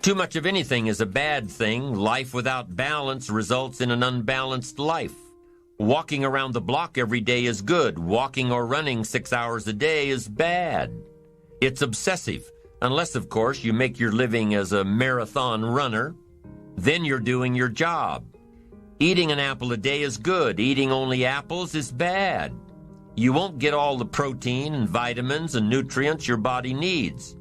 Too much of anything is a bad thing. Life without balance results in an unbalanced life. Walking around the block every day is good. Walking or running 6 hours a day is bad. It's obsessive, unless, of course, you make your living as a marathon runner. Then you're doing your job. Eating an apple a day is good. Eating only apples is bad. You won't get all the protein and vitamins and nutrients your body needs.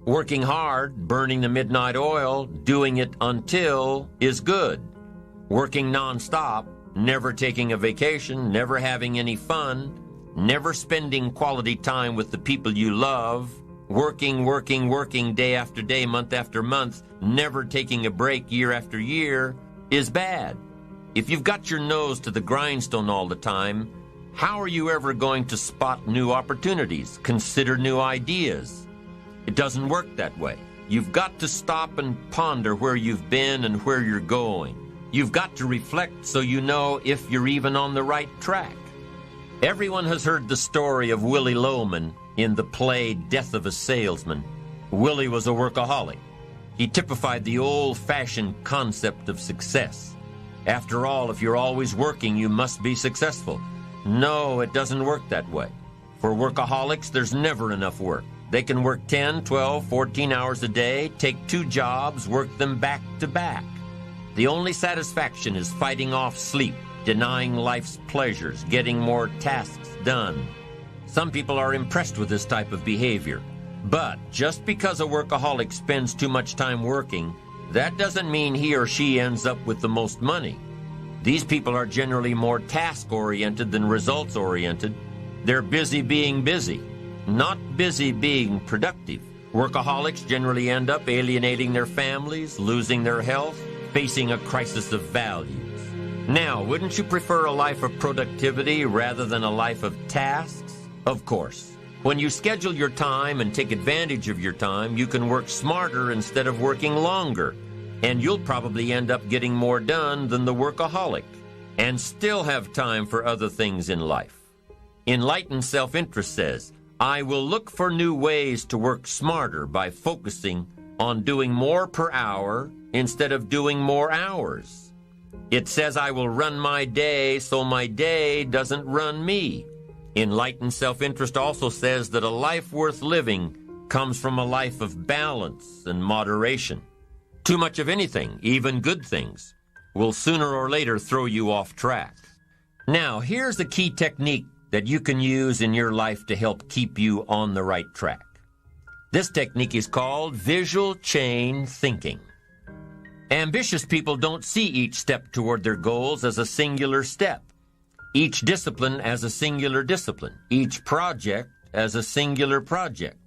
Working hard, burning the midnight oil, doing it until is good. Working nonstop, never taking a vacation, never having any fun, never spending quality time with the people you love, working day after day, month after month, never taking a break year after year is bad. If you've got your nose to the grindstone all the time, how are you ever going to spot new opportunities, consider new ideas? It doesn't work that way. You've got to stop and ponder where you've been and where you're going. You've got to reflect so you know if you're even on the right track. Everyone has heard the story of Willie Loman in the play Death of a Salesman. Willie was a workaholic. He typified the old-fashioned concept of success. After all, if you're always working, you must be successful. No, it doesn't work that way. For workaholics, there's never enough work. They can work 10, 12, 14 hours a day, take 2 jobs, work them back to back. The only satisfaction is fighting off sleep, denying life's pleasures, getting more tasks done. Some people are impressed with this type of behavior. But just because a workaholic spends too much time working, that doesn't mean he or she ends up with the most money. These people are generally more task-oriented than results-oriented. They're busy being busy, not busy being productive. Workaholics generally end up alienating their families, losing their health, facing a crisis of values. Now, wouldn't you prefer a life of productivity rather than a life of tasks? Of course. When you schedule your time and take advantage of your time, you can work smarter instead of working longer. And you'll probably end up getting more done than the workaholic, and still have time for other things in life. Enlightened self-interest says, I will look for new ways to work smarter by focusing on doing more per hour instead of doing more hours. It says I will run my day so my day doesn't run me. Enlightened self-interest also says that a life worth living comes from a life of balance and moderation. Too much of anything, even good things, will sooner or later throw you off track. Now, here's a key technique that you can use in your life to help keep you on the right track. This technique is called visual chain thinking. Ambitious people don't see each step toward their goals as a singular step, each discipline as a singular discipline, each project as a singular project,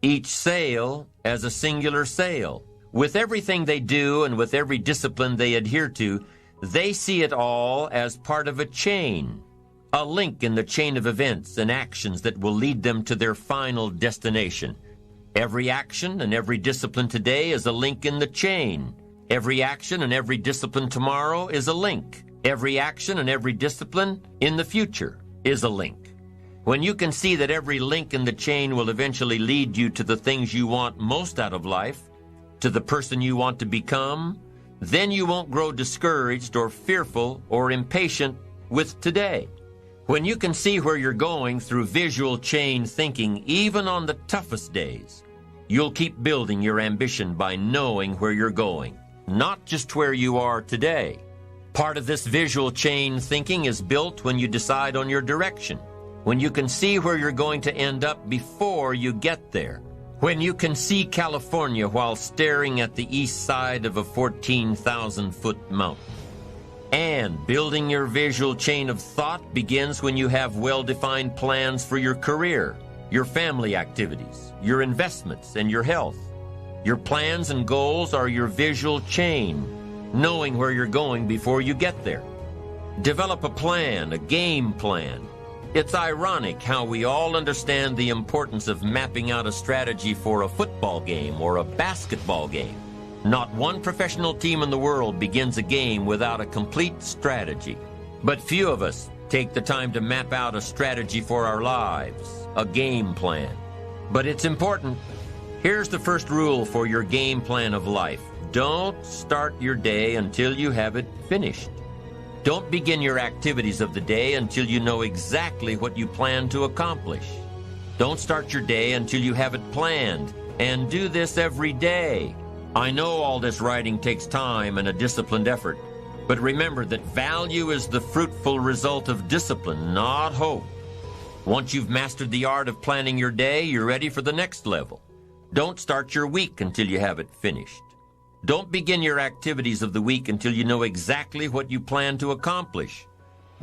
each sale as a singular sale. With everything they do and with every discipline they adhere to, they see it all as part of a chain, a link in the chain of events and actions that will lead them to their final destination. Every action and every discipline today is a link in the chain. Every action and every discipline tomorrow is a link. Every action and every discipline in the future is a link. When you can see that every link in the chain will eventually lead you to the things you want most out of life, to the person you want to become, then you won't grow discouraged or fearful or impatient with today. When you can see where you're going through visual chain thinking, even on the toughest days, you'll keep building your ambition by knowing where you're going, not just where you are today. Part of this visual chain thinking is built when you decide on your direction, when you can see where you're going to end up before you get there. When you can see California while staring at the east side of a 14,000-foot mountain. And building your visual chain of thought begins when you have well-defined plans for your career, your family activities, your investments, and your health. Your plans and goals are your visual chain, knowing where you're going before you get there. Develop a plan, a game plan. It's ironic how we all understand the importance of mapping out a strategy for a football game or a basketball game. Not one professional team in the world begins a game without a complete strategy. But few of us take the time to map out a strategy for our lives, a game plan. But it's important. Here's the first rule for your game plan of life. Don't start your day until you have it finished. Don't begin your activities of the day until you know exactly what you plan to accomplish. Don't start your day until you have it planned, and do this every day. I know all this writing takes time and a disciplined effort, but remember that value is the fruitful result of discipline, not hope. Once you've mastered the art of planning your day, you're ready for the next level. Don't start your week until you have it finished. Don't begin your activities of the week until you know exactly what you plan to accomplish.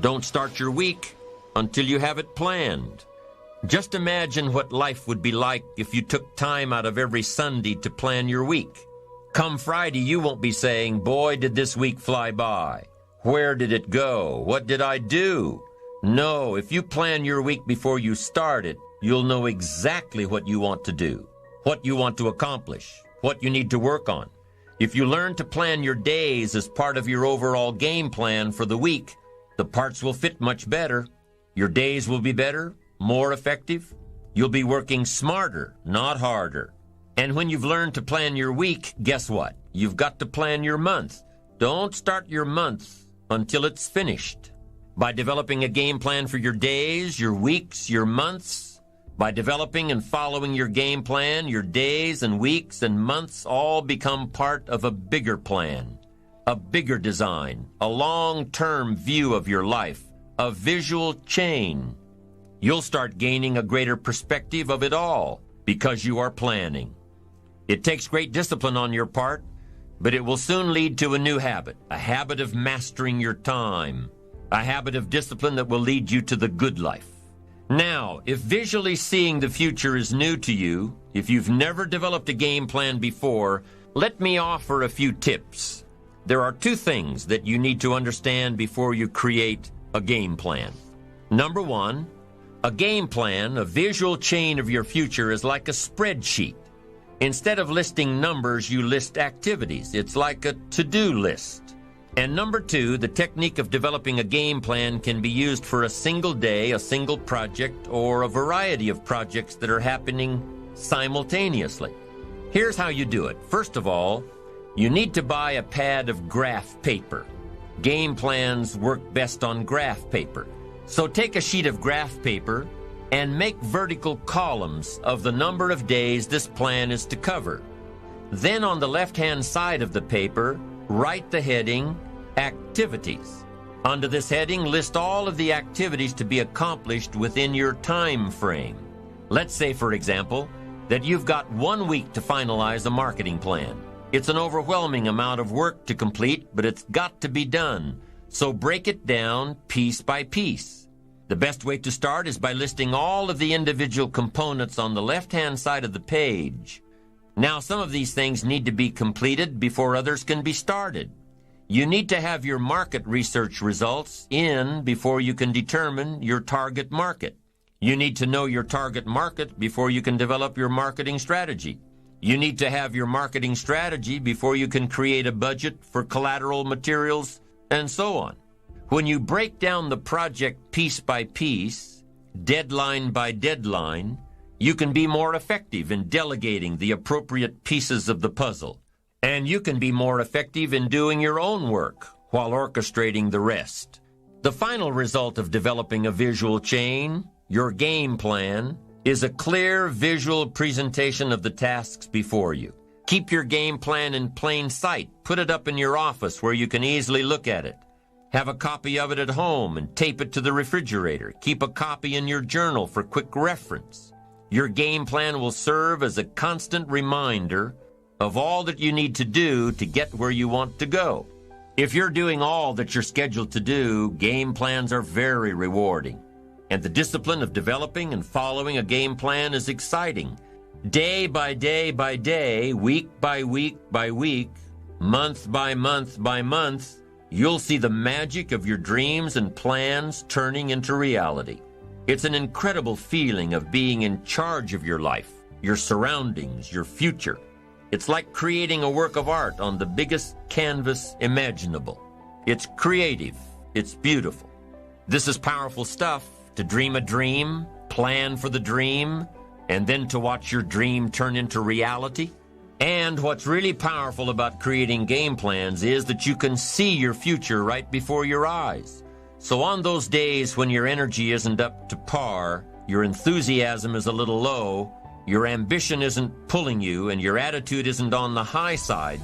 Don't start your week until you have it planned. Just imagine what life would be like if you took time out of every Sunday to plan your week. Come Friday, you won't be saying, "Boy, did this week fly by. Where did it go? What did I do?" No, if you plan your week before you start it, you'll know exactly what you want to do, what you want to accomplish, what you need to work on. If you learn to plan your days as part of your overall game plan for the week, the parts will fit much better. Your days will be better, more effective. You'll be working smarter, not harder. And when you've learned to plan your week, guess what? You've got to plan your month. Don't start your month until it's finished. By developing a game plan for your days, your weeks, your months, by developing and following your game plan, your days and weeks and months all become part of a bigger plan, a bigger design, a long-term view of your life, a visual chain. You'll start gaining a greater perspective of it all because you are planning. It takes great discipline on your part, but it will soon lead to a new habit, a habit of mastering your time, a habit of discipline that will lead you to the good life. Now, if visually seeing the future is new to you, if you've never developed a game plan before, let me offer a few tips. There are two things that you need to understand before you create a game plan. Number one, a game plan, a visual chain of your future, is like a spreadsheet. Instead of listing numbers, you list activities. It's like a to-do list. And number two, the technique of developing a game plan can be used for a single day, a single project, or a variety of projects that are happening simultaneously. Here's how you do it. First of all, you need to buy a pad of graph paper. Game plans work best on graph paper. So take a sheet of graph paper and make vertical columns of the number of days this plan is to cover. Then on the left-hand side of the paper, write the heading, Activities. Under this heading, list all of the activities to be accomplished within your time frame. Let's say, for example, that you've got 1 week to finalize a marketing plan. It's an overwhelming amount of work to complete, but it's got to be done. So break it down piece by piece. The best way to start is by listing all of the individual components on the left-hand side of the page. Now, some of these things need to be completed before others can be started. You need to have your market research results in before you can determine your target market. You need to know your target market before you can develop your marketing strategy. You need to have your marketing strategy before you can create a budget for collateral materials, and so on. When you break down the project piece by piece, deadline by deadline, you can be more effective in delegating the appropriate pieces of the puzzle. And you can be more effective in doing your own work while orchestrating the rest. The final result of developing a visual chain, your game plan, is a clear visual presentation of the tasks before you. Keep your game plan in plain sight. Put it up in your office where you can easily look at it. Have a copy of it at home and tape it to the refrigerator. Keep a copy in your journal for quick reference. Your game plan will serve as a constant reminder of all that you need to do to get where you want to go. If you're doing all that you're scheduled to do, game plans are very rewarding. And the discipline of developing and following a game plan is exciting. Day by day by day, week by week by week, month by month by month, you'll see the magic of your dreams and plans turning into reality. It's an incredible feeling of being in charge of your life, your surroundings, your future. It's like creating a work of art on the biggest canvas imaginable. It's creative. It's beautiful. This is powerful stuff, to dream a dream, plan for the dream, and then to watch your dream turn into reality. And what's really powerful about creating game plans is that you can see your future right before your eyes. So on those days when your energy isn't up to par, your enthusiasm is a little low, your ambition isn't pulling you, and your attitude isn't on the high side,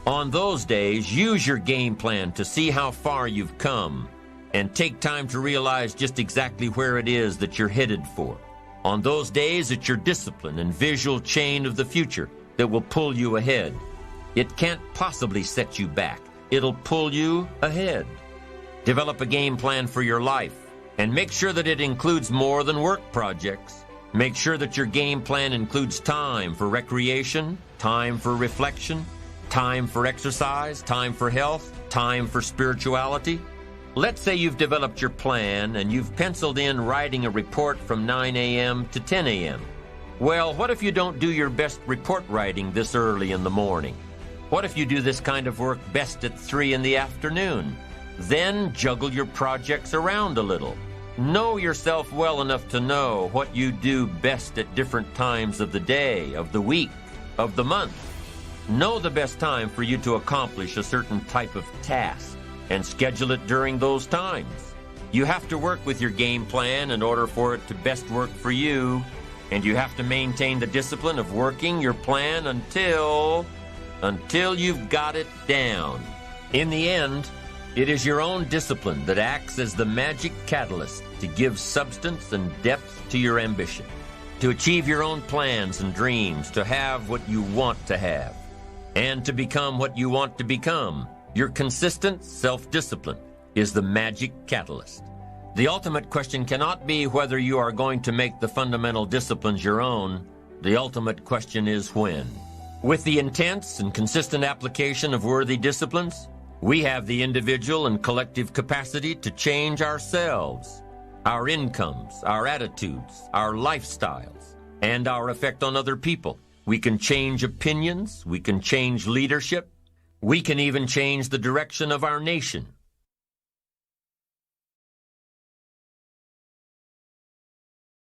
on those days, use your game plan to see how far you've come and take time to realize just exactly where it is that you're headed for. On those days, it's your discipline and visual chain of the future that will pull you ahead. It can't possibly set you back. It'll pull you ahead. Develop a game plan for your life and make sure that it includes more than work projects. Make sure that your game plan includes time for recreation, time for reflection, time for exercise, time for health, time for spirituality. Let's say you've developed your plan and you've penciled in writing a report from 9 a.m. to 10 a.m. Well, what if you don't do your best report writing this early in the morning? What if you do this kind of work best at 3 in the afternoon? Then juggle your projects around a little. Know yourself well enough to know what you do best at different times of the day, of the week, of the month. Know the best time for you to accomplish a certain type of task and schedule it during those times. You have to work with your game plan in order for it to best work for you, and you have to maintain the discipline of working your plan until you've got it down. In the end, it is your own discipline that acts as the magic catalyst to give substance and depth to your ambition, to achieve your own plans and dreams, to have what you want to have, and to become what you want to become. Your consistent self-discipline is the magic catalyst. The ultimate question cannot be whether you are going to make the fundamental disciplines your own. The ultimate question is when. With the intense and consistent application of worthy disciplines, we have the individual and collective capacity to change ourselves, our incomes, our attitudes, our lifestyles, and our effect on other people. We can change opinions, we can change leadership, we can even change the direction of our nation.